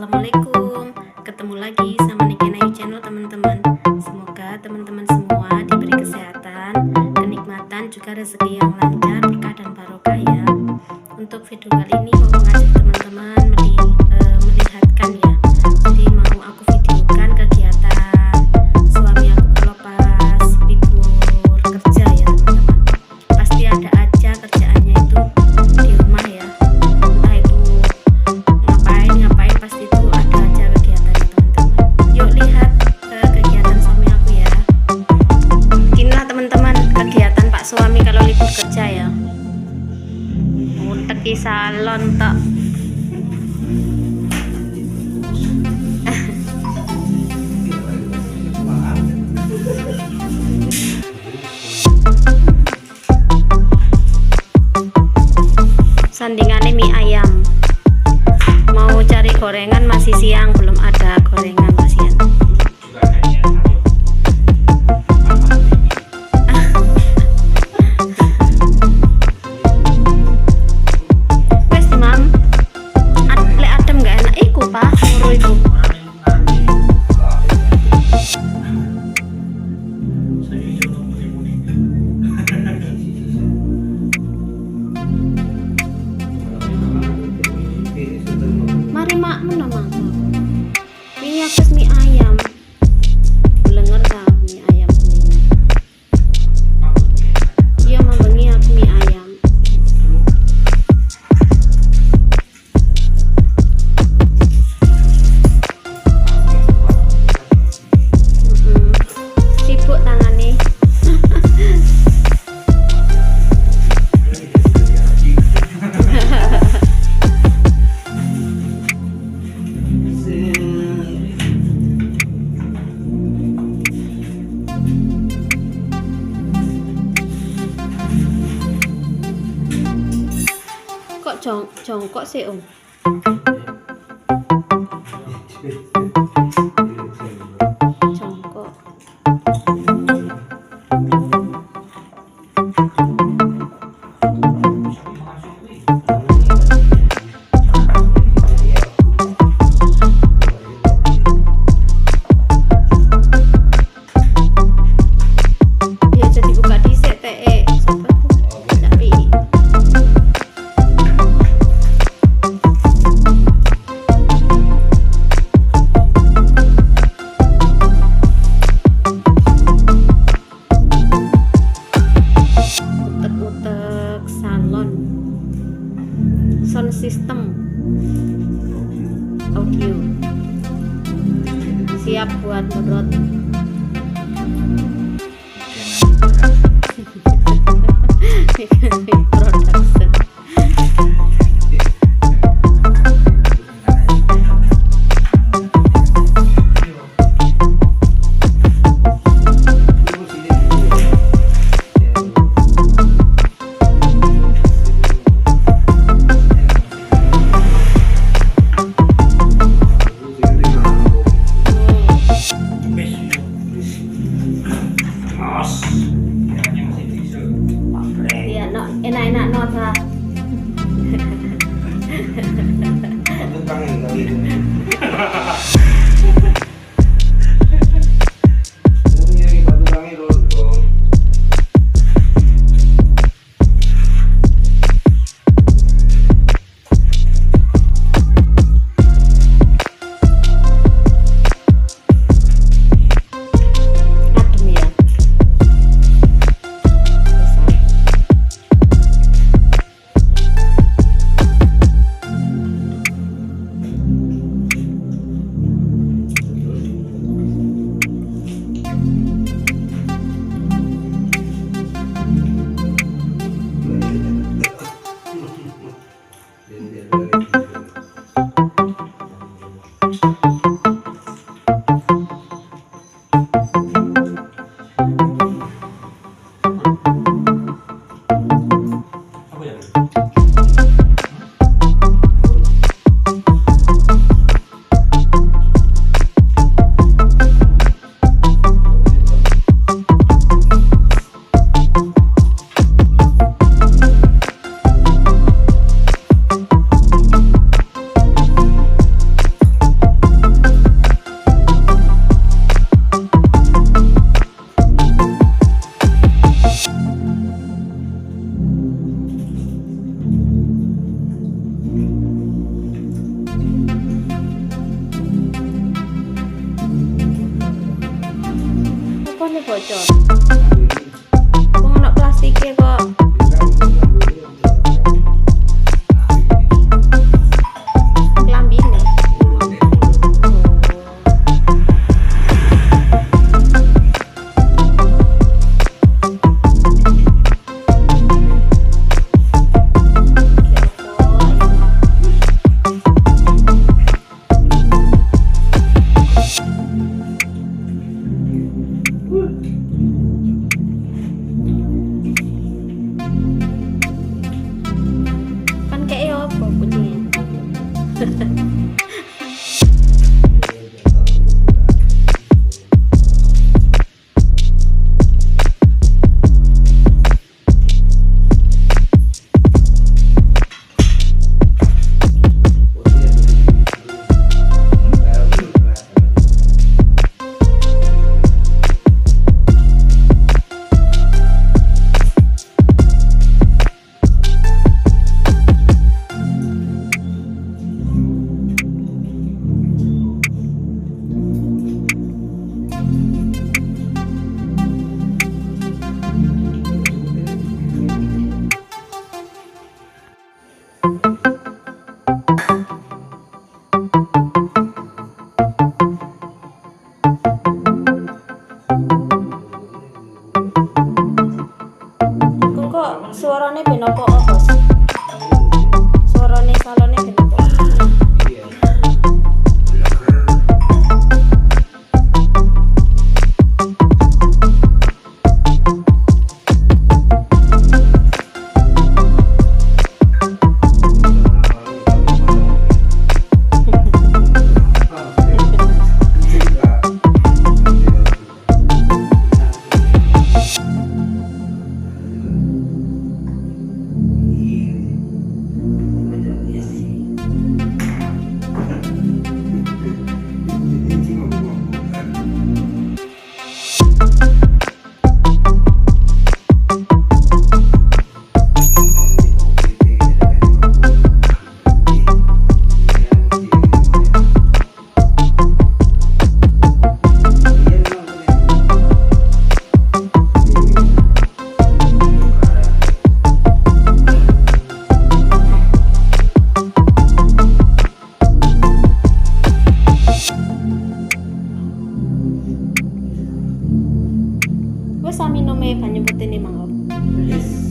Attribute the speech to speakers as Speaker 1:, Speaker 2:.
Speaker 1: Assalamualaikum, ketemu lagi sama Niki Nayu Channel teman-teman. Semoga teman-teman semua diberi kesehatan, kenikmatan, juga rezeki yang lancar, berkah dan barokah ya. Untuk video kali ini mau mengajak teman-teman melihatkan ya. Jadi mau aku videokan kegiatan suami aku kalau pas libur kerja ya teman-teman. Pasti ada aja kerjaannya itu di rumah ya. Entah itu ngapain pasti itu ada aja kegiatannya teman-teman. Yuk lihat kegiatan suami aku ya. Inilah teman-teman kegiatan Pak suami kalau libur kerja ya. Teki salon tak. Sandingannya mie ayam. Mau cari gorengan masih siang, belum ada gorengan kasihan. Wes mam, adem gak enak iku pak, muru iku. Mari makmu nama aku. Ini aku mie ayam. Belenger ta mie ayam ini. Iya mambengi aku mie ayam. Sibuk tangannya. Kok jongkok sih om? Jongkok. Dia jadi buka dhisik teh. Tapi utek-utek salon sound system audio siap buat menurut production. Iya, no, enak-enak not lah. Adem ya. bocor. Wong ana plastike kok. Klambine. Kan kayak apa kucingnya? Kok suarane ben apa Bos? Suarane salone ben apa? Wes sami minum banyu putih nih Mang.
Speaker 2: Yes.